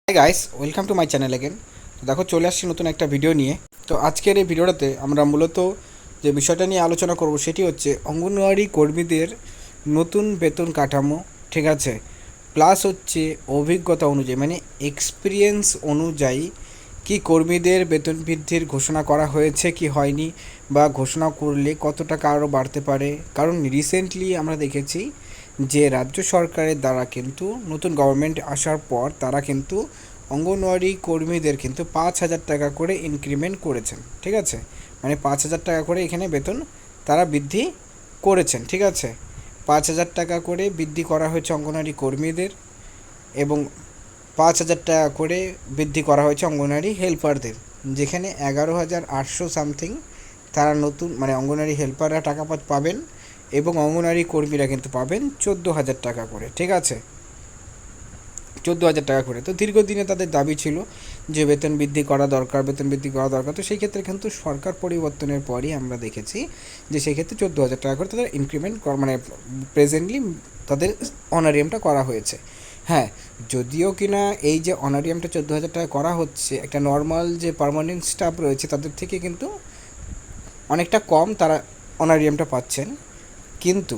Hi guys, welcome to my channel again. তো দেখো, চলে আসছি নতুন একটা ভিডিও নিয়ে। তো আজকের এই ভিডিওটাতে আমরা মূলত যে বিষয়টা নিয়ে আলোচনা করব সেটি হচ্ছে অঙ্গনওয়াড়ি কর্মীদের নতুন বেতন কাঠামো, ঠিক আছে, প্লাস হচ্ছে অভিজ্ঞতা অনুযায়ী মানে এক্সপিরিয়েন্স অনুযায়ী কি কর্মীদের বেতন বৃদ্ধির ঘোষণা করা হয়েছে কি হয়নি, বা ঘোষণা করলে কত টাকা আরও বাড়তে পারে। কারণ রিসেন্টলি আমরা দেখেছি যে রাজ্য সরকারের দ্বারা কিন্তু নতুন গভর্নমেন্ট আসার পর তারা কিন্তু অঙ্গনওয়াড়ি কর্মীদের কিন্তু 5,000 টাকা করে ইনক্রিমেন্ট করেছেন, ঠিক আছে, মানে 5,000 টাকা করে এখানে বেতন তারা বৃদ্ধি করেছেন, ঠিক আছে। 5,000 টাকা করে বৃদ্ধি করা হয়েছে অঙ্গনওয়াড়ি কর্মীদের, এবং 5,000 টাকা করে বৃদ্ধি করা হয়েছে অঙ্গনওয়াড়ি হেল্পারদের, যেখানে 11,800 সামথিং তারা নতুন মানে অঙ্গনওয়াড়ি হেল্পাররা টাকা পাবেন, এবং অঙ্গনওয়াড়ি কর্মীরা কিন্তু পাবেন 14,000 টাকা করে, ঠিক আছে, 14,000 টাকা করে। তো দীর্ঘদিনে তাদের দাবি ছিল যে বেতন বৃদ্ধি করা দরকার, বেতন বৃদ্ধি করা দরকার। তো সেই ক্ষেত্রে কিন্তু সরকার পরিবর্তনের পরই আমরা দেখেছি যে সেই ক্ষেত্রে 14,000 টাকা করে তাদের ইনক্রিমেন্ট মানে প্রেজেন্টলি তাদের অনারিয়ামটা করা হয়েছে। হ্যাঁ, যদিও কিনা এই যে অনারিয়ামটা 14,000 টাকা করা হচ্ছে, একটা নর্মাল যে পার্মানেন্ট স্টাফ রয়েছে তাদের থেকে কিন্তু অনেকটা কম তারা অনারিয়ামটা পাচ্ছেন, কিন্তু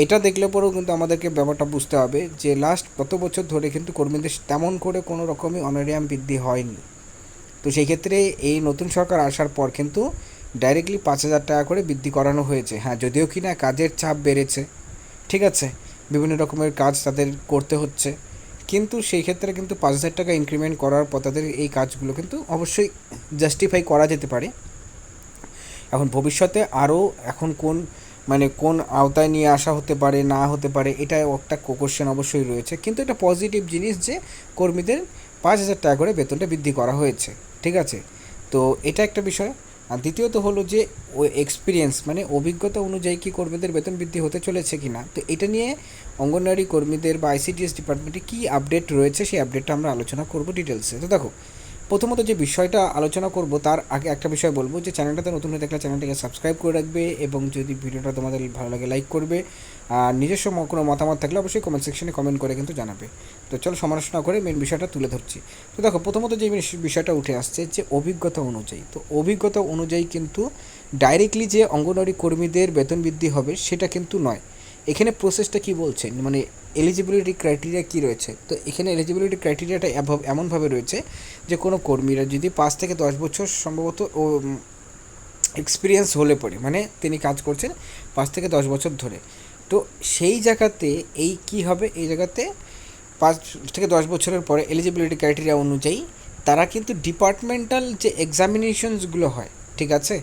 এটা দেখলে পরেও কিন্তু আমাদেরকে ব্যাপারটা বুঝতে হবে যে লাস্ট কত বছর ধরে কিন্তু কর্মীদের তেমন করে কোনো রকমই অনারিয়াম বৃদ্ধি হয়নি। তো সেই ক্ষেত্রে এই নতুন সরকার আসার পর কিন্তু ডাইরেক্টলি 5,000 টাকা করে বৃদ্ধি করানো হয়েছে। হ্যাঁ, যদিও কি না কাজের চাপ বেড়েছে, ঠিক আছে, বিভিন্ন রকমের কাজ তাদের করতে হচ্ছে, কিন্তু সেই ক্ষেত্রে কিন্তু 5,000 টাকা ইনক্রিমেন্ট করার পর তাদের এই কাজগুলো কিন্তু অবশ্যই জাস্টিফাই করা যেতে পারে। এখন ভবিষ্যতে আরও এখন কোন আওতায় নিয়ে আসা হতে পারে না হতে পারে, এটা একটা কোশ্চেন অবশ্যই রয়েছে, কিন্তু এটা পজিটিভ জিনিস যে কর্মীদের 5,000 টাকা করে বেতনটা বৃদ্ধি করা হয়েছে, ঠিক আছে। তো এটা একটা বিষয়। আর দ্বিতীয়ত হলো যে ও এক্সপিরিয়েন্স মানে অভিজ্ঞতা অনুযায়ী কি কর্মীদের বেতন বৃদ্ধি হতে চলেছে কি না। তো এটা নিয়ে অঙ্গনওয়াড়ি কর্মীদের বা আইসিডিএস ডিপার্টমেন্টে কী আপডেট রয়েছে সেই আপডেটটা আমরা আলোচনা করব ডিটেলসে। তো দেখো, প্রথমত যে বিষয়টা আলোচনা করব তার আগে একটা বিষয় বলবো যে চ্যানেলটাতে নতুন হয়ে থাকলে চ্যানেলটাকে সাবস্ক্রাইব করে রাখবে, এবং যদি ভিডিওটা তোমাদের ভালো লাগে লাইক করবে, আর নিজস্ব কোনো মতামত থাকলে অবশ্যই কমেন্ট সেকশনে কমেন্ট করে কিন্তু জানাবে। তো চলো সমালোচনা করে মেন বিষয়টা তুলে ধরছি। তো দেখো, প্রথমত যে বিষয়টা উঠে আসছে যে অভিজ্ঞতা অনুযায়ী, তো অভিজ্ঞতা অনুযায়ী কিন্তু ডাইরেক্টলি যে অঙ্গনওয়াড়ি কর্মীদের বেতন বৃদ্ধি হবে সেটা কিন্তু নয়। এখানে প্রসেসটা কি বলছেন মানে এলিজিবিলিটি ক্রাইটেরিয়া কী রয়েছে। তো এখানে এলিজিবিলিটি ক্রাইটেরিয়াটা এমনভাবে রয়েছে যে কোনো কর্মীরা যদি 5 থেকে 10 বছর সম্ভবত ও এক্সপিরিয়েন্স হলে পরে, মানে তিনি কাজ করছেন 5 থেকে 10 বছর ধরে, তো সেই জায়গাতে এই কী হবে, এই জায়গাতে 5 থেকে 10 বছরের পরে এলিজিবিলিটি ক্রাইটেরিয়া অনুযায়ী তারা কিন্তু ডিপার্টমেন্টাল যে এক্সামিনেশনসগুলো হয়, ঠিক আছে,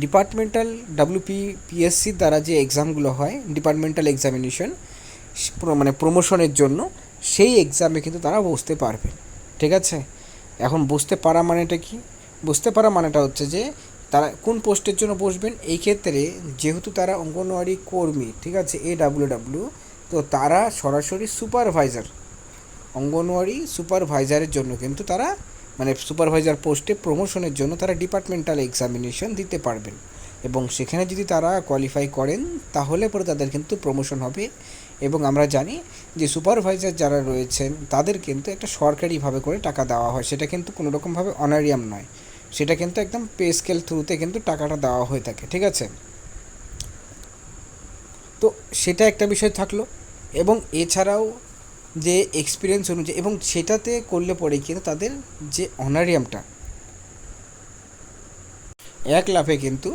ডিপার্টমেন্টাল পিএসসির দ্বারা যে এক্সামগুলো হয় ডিপার্টমেন্টাল এক্সামিনেশন মানে প্রমোশনের জন্য, সেই এক্সামে কিন্তু তারা বসতে পারবে, ঠিক আছে। এখন বুঝতে পারা মানেটা কি, বুঝতে পারা মানেটা হচ্ছে যে তারা কোন পোস্টের জন্য বসবেন। এই ক্ষেত্রে যেহেতু তারা অঙ্গনওয়াড়ি কর্মী, ঠিক আছে, AWW, তো তারা সরাসরি সুপারভাইজার, অঙ্গনওয়াড়ি সুপারভাইজারের জন্য কিন্তু তারা মানে সুপারভাইজার পোস্টে প্রমোশনের জন্য তারা ডিপার্টমেন্টাল এক্সামিনেশন দিতে পারবেন, এবং সেখানে যদি তারা কোয়ালিফাই করেন তাহলে পরে তাদের কিন্তু প্রমোশন হবে। এবং আমরা জানি যে সুপারভাইজার যারা রয়েছেন তাদের কিন্তু একটা সরকারিভাবে করে টাকা দেওয়া হয়, সেটা কিন্তু কোনো রকমভাবে অনারিয়াম নয়, সেটা কিন্তু একদম পে স্কেল থ্রুতে কিন্তু টাকাটা দেওয়া হয়ে থাকে, ঠিক আছে। তো সেটা একটা বিষয় থাকলো, এবং এছাড়াও যে এক্সপিরিয়েন্স অনুযায়ী, এবং সেটাতে করলে পরে কিন্তু তাদের যে অনারিয়ামটা 1 লাফে কিন্তু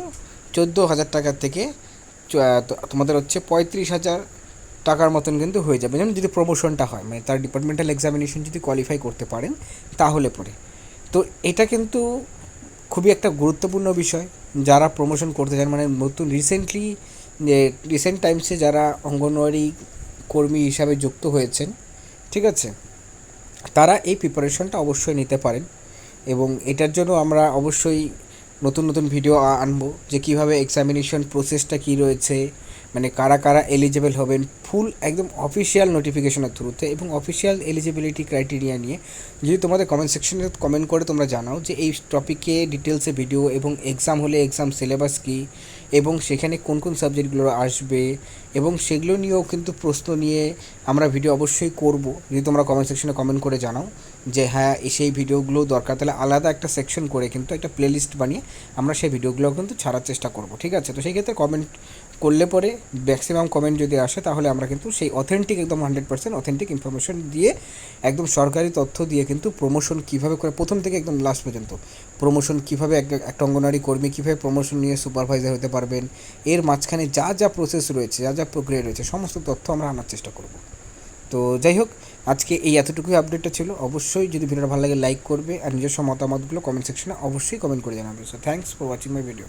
14,000 টাকার থেকে তোমাদের হচ্ছে 35,000 টাকার মতন কিন্তু হয়ে যাবে, যেমন যদি প্রমোশনটা হয়, মানে তার ডিপার্টমেন্টাল এক্সামিনেশন যদি কোয়ালিফাই করতে পারেন তাহলে পরে। তো এটা কিন্তু খুবই একটা গুরুত্বপূর্ণ বিষয় যারা প্রমোশন করতে চান, মানে নতুন রিসেন্ট টাইমসে যারা অঙ্গনওয়াড়ি কর্মী হিসাবে যুক্ত হয়েছেন, ঠিক আছে, তারা এই প্রিপারেশনটা অবশ্যই নিতে পারেন। এবং এটার জন্য আমরা অবশ্যই নতুন নতুন ভিডিও আনবো যে কীভাবে এক্সামিনেশন প্রসেসটা কী রয়েছে, মানে কারা কারা এলিজিবল হবেন, ফুল একদম অফিসিয়াল নোটিফিকেশনের থ্রুতে এবং অফিসিয়াল এলিজিবিলিটি ক্রাইটেরিয়া নিয়ে। যদি তোমাদের কমেন্ট সেকশনে কমেন্ট করে তোমরা জানাও যে এই টপিকে ডিটেলসে ভিডিও, এবং এক্সাম হলে এক্সাম সিলেবাস কী, এবং সেখানে কোন কোন সাবজেক্টগুলো আসবে, এবং সেগুলো নিয়েও কিন্তু প্রশ্ন নিয়ে আমরা ভিডিও অবশ্যই করব, যদি তোমরা কমেন্ট সেকশনে কমেন্ট করে জানাও। যে হ্যাঁ সেই ভিডিওগুলো দরকার, তাহলে আলাদা একটা সেকশন করে কিন্তু একটা প্লেলিস্ট বানিয়ে আমরা সেই ভিডিওগুলো কিন্তু ছাড়ার চেষ্টা করব, ঠিক আছে? তো সেই ক্ষেত্রে কমেন্ট করলে পরে ম্যাক্সিমাম কমেন্ট যদি আসে তাহলে আমরা কিন্তু সেই অথেন্টিক একদম 100% অথেন্টিক ইনফরমেশন দিয়ে একদম সরকারি তথ্য দিয়ে কিন্তু প্রমোশন কীভাবে করে প্রথম থেকে একদম লাস্ট পর্যন্ত প্রমোশন কীভাবে একটা অঙ্গনওয়াড়ি কর্মী কীভাবে প্রমোশন নিয়ে সুপারভাইজার হতে পারবেন, এর মাঝখানে যা যা প্রসেস রয়েছে, যা যা প্রক্রিয়া রয়েছে, সমস্ত তথ্য আমরা আনার চেষ্টা করব। তো যাই হোক, আজকে এই এতটুকুই আপডেটটা ছিল। অবশ্যই যদি ভিডিওটা ভালো লাগে লাইক করবে, আর নিজস্ব মতামতগুলো কমেন্ট সেকশনে অবশ্যই কমেন্ট করে জানাবে। So thanks for watching my video.